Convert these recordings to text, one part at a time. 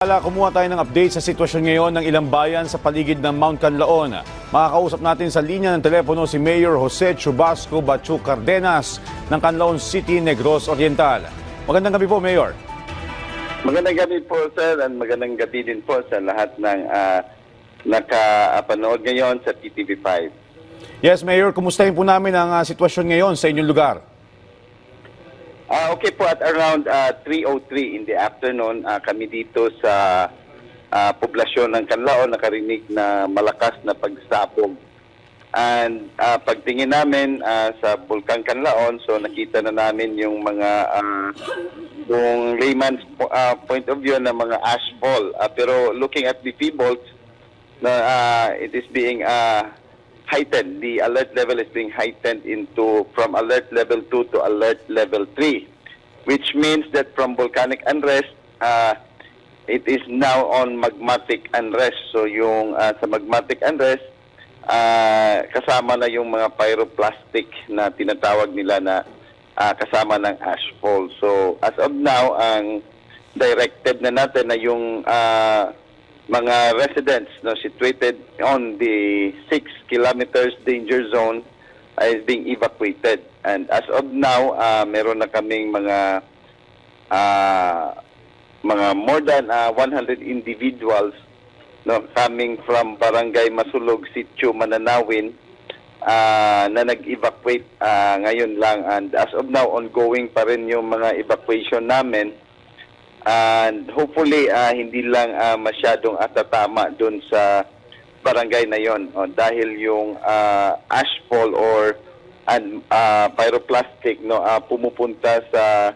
Kumuha tayo ng update sa sitwasyon ngayon ng ilang bayan sa paligid ng Mount Canlaon. Makakausap natin sa linya ng telepono si Mayor Jose Chubasco Bachu Cardenas ng Canlaon City, Negros Oriental. Magandang gabi po, Mayor. Magandang gabi po, sir, and magandang gabi din po sa lahat ng nakapanood ngayon sa PTV5. Yes, Mayor, kumustahin po namin ang sitwasyon ngayon sa inyong lugar? Okay po, at around 3:03 in the afternoon, kami dito sa poblasyon ng Canlaon nakarinig na malakas na pagsabog. And pagtingin namin sa Bulkang Canlaon, so nakita na namin yung mga yung layman's point of view na mga ashfall. Pero looking at the P-bolts, it is being heightened. The alert level is being heightened from alert level 2 to alert level 3, which means that from volcanic unrest, it is now on magmatic unrest. So yung sa magmatic unrest, kasama na yung mga pyroclastic na tinatawag nila na kasama ng ashfall. So as of now, ang directed na natin na yung mga residents situated on the 6 kilometers danger zone is being evacuated. And as of now, meron na kaming mga more than 100 individuals coming from Barangay Masulog, Sitio Mananawin, na nag-evacuate ngayon lang. And as of now, ongoing pa rin yung mga evacuation namin. And hopefully, hindi lang masyadong atatama doon sa barangay na yon, dahil yung ashfall or pyroclastic pumupunta sa,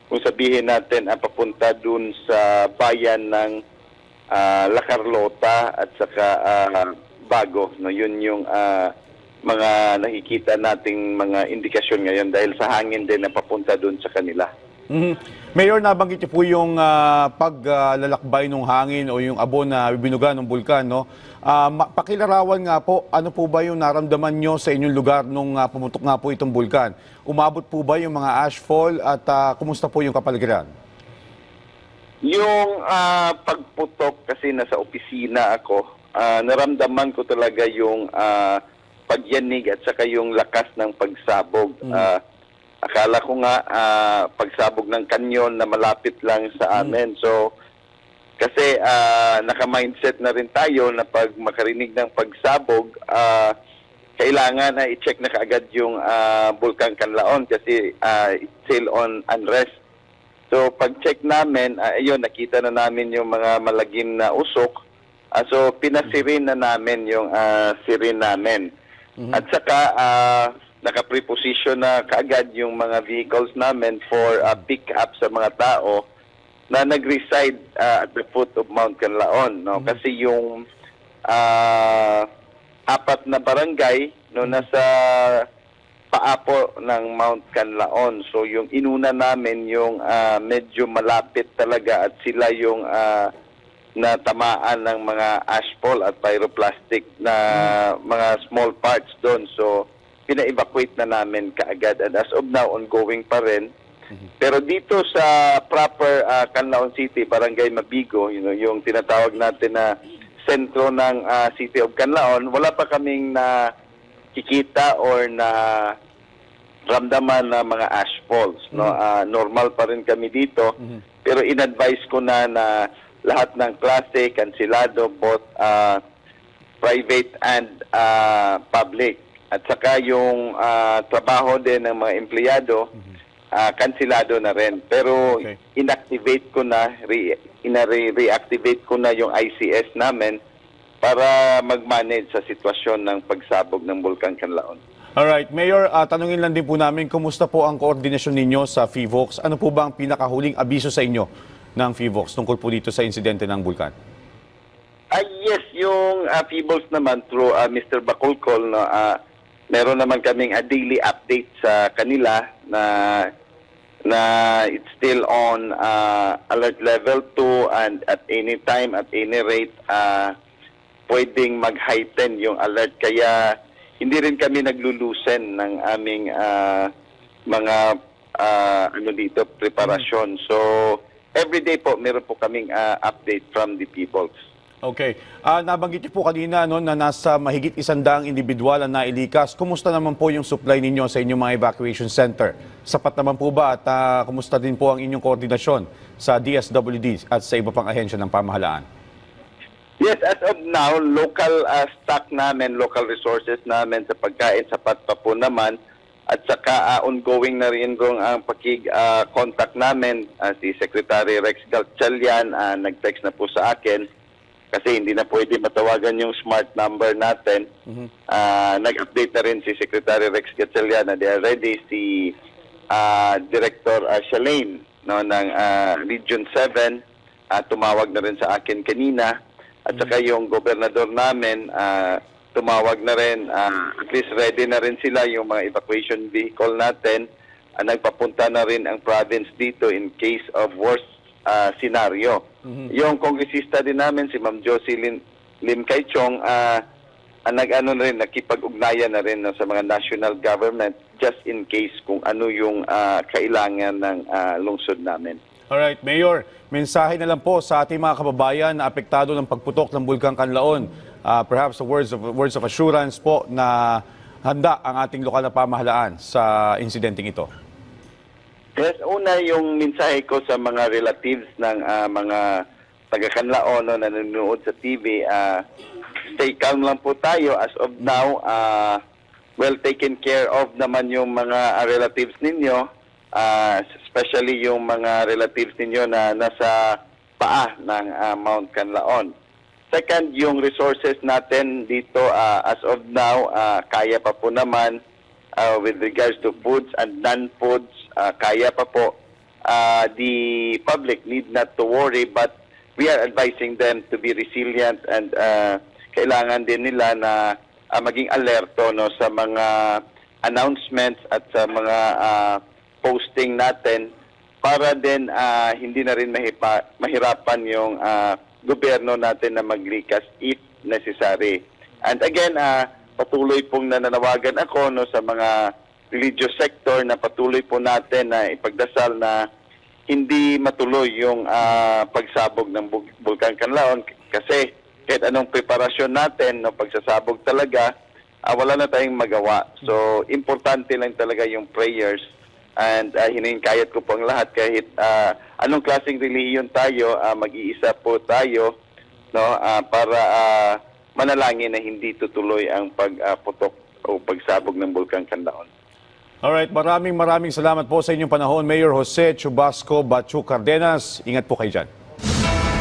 kung sabihin natin, papunta doon sa bayan ng La Carlota at saka Bago. Yun yung mga nakikita nating mga indikasyon ngayon dahil sa hangin din na papunta doon sa kanila. Mayor, nabanggit niyo po yung paglalakbay ng hangin o yung abo na binuga ng bulkan, no? Pakilarawan nga po, ano po ba yung naramdaman nyo sa inyong lugar nung pumutok nga po itong bulkan? Umabot po ba yung mga ashfall at kumusta po yung kapaligiran? Yung pagputok, kasi nasa opisina ako, naramdaman ko talaga yung pagyanig at saka yung lakas ng pagsabog. Akala ko nga pagsabog ng kanyon na malapit lang sa amin. So, kasi naka-mindset na rin tayo na pag makarinig ng pagsabog, kailangan na i-check na kaagad yung Bulkang Canlaon kasi it's still on unrest. So, pag-check namin, ayun, nakita na namin yung mga malagim na usok. So, pinasirin na namin yung sirin namin. At saka, naka-preposition na kaagad yung mga vehicles namin for pick-up sa mga tao na nag-reside at the foot of Mount Canlaon. Kasi yung 4 na barangay nasa paapo ng Mount Canlaon. So yung inuna namin yung medyo malapit talaga at sila yung natamaan ng mga ashfall at pyroclastic na mga small parts doon. So pina-evacuate na namin kaagad, and as of now, ongoing pa rin. Pero dito sa proper Canlaon City, Barangay Mabigo, yung tinatawag natin na sentro ng City of Canlaon, wala pa kaming nakikita or na ramdaman na mga ashfalls. Normal pa rin kami dito, pero in-advise ko na lahat ng klase, kansilado, both private and public. At saka yung trabaho din ng mga empleyado, kansilado na rin. Pero inactivate ko na, reactivate ko na yung ICS namin para mag-manage sa sitwasyon ng pagsabog ng Bulkang Canlaon. Alright, Mayor, tanungin lang din po namin, kumusta po ang koordinasyon ninyo sa PHIVOLCS? Ano po ba ang pinakahuling abiso sa inyo ng PHIVOLCS tungkol po dito sa insidente ng bulkan? Yes, yung PHIVOLCS naman through Mr. Bacolcol, meron naman kaming daily update sa kanila na it's still on alert level 2, and at any time, at any rate, pwedeng mag-heighten yung alert. Kaya hindi rin kami naglulusen ng aming mga preparasyon. So everyday po meron po kaming update from the peoples. Okay. Nabanggit niyo po kanina no, na nasa mahigit 100 individual ang nailikas. Kumusta naman po yung supply ninyo sa inyong mga evacuation center? Sapat naman po ba at kumusta din po ang inyong koordinasyon sa DSWD at sa iba pang ahensya ng pamahalaan? Yes, as of now, local stock namin, local resources namin sa pagkain, sapat pa po naman. At saka ongoing na rin ang pakig-contact namin. Si Secretary Rex Gatchalian nag-text na po sa akin kasi hindi na pwede matawagan yung smart number natin. Nag-update na rin si Secretary Rex Gatchalian na they are ready. Si Director Shalane no, ng Region 7 tumawag na rin sa akin kanina. At saka yung gobernador namin, tumawag na rin, at least ready na rin sila yung mga evacuation vehicle natin. Nagpapunta na rin ang province dito in case of worst scenario. Yung kongresista din namin, si Ma'am Josie Lim Kaichong, nakipag-ugnayan na rin no, sa mga national government just in case kung ano yung kailangan ng lungsod namin. Alright, Mayor, mensahe na lang po sa ating mga kababayan na apektado ng pagputok ng Bulkang Kanlaon. Perhaps words of assurance po na handa ang ating lokal na pamahalaan sa insidenteng ito. Yes, una yung mensahe ko sa mga relatives ng mga taga-Kanlaon no, na nanonood sa TV, stay calm lang po tayo. As of now, well taken care of naman yung mga relatives ninyo, especially yung mga relatives ninyo na nasa paa ng Mount Kanlaon. Second, yung resources natin dito, as of now, kaya pa po naman with regards to foods and non-foods, kaya pa po. The public need not to worry, but we are advising them to be resilient and kailangan din nila na maging alerto no, sa mga announcements at sa mga posting natin para din hindi na rin mahirapan yung gobyerno natin na maglikas if necessary. And again, patuloy pong nananawagan ako no, sa mga religious sector na patuloy po natin na ipagdasal na hindi matuloy yung pagsabog ng Bulkang Kanlaon kasi kahit anong preparasyon natin no, pagsasabog talaga, wala na tayong magawa. So, importante lang talaga yung prayers. And hinihingkayat ko po ang lahat kahit anong klaseng relihiyon tayo, mag-iisa po tayo no, para manalangin na hindi tutuloy ang pagputok o pagsabog ng Bulkang Kanlaon. Alright, maraming salamat po sa inyong panahon, Mayor Jose Chubasco Bachu Cardenas. Ingat po kayo dyan.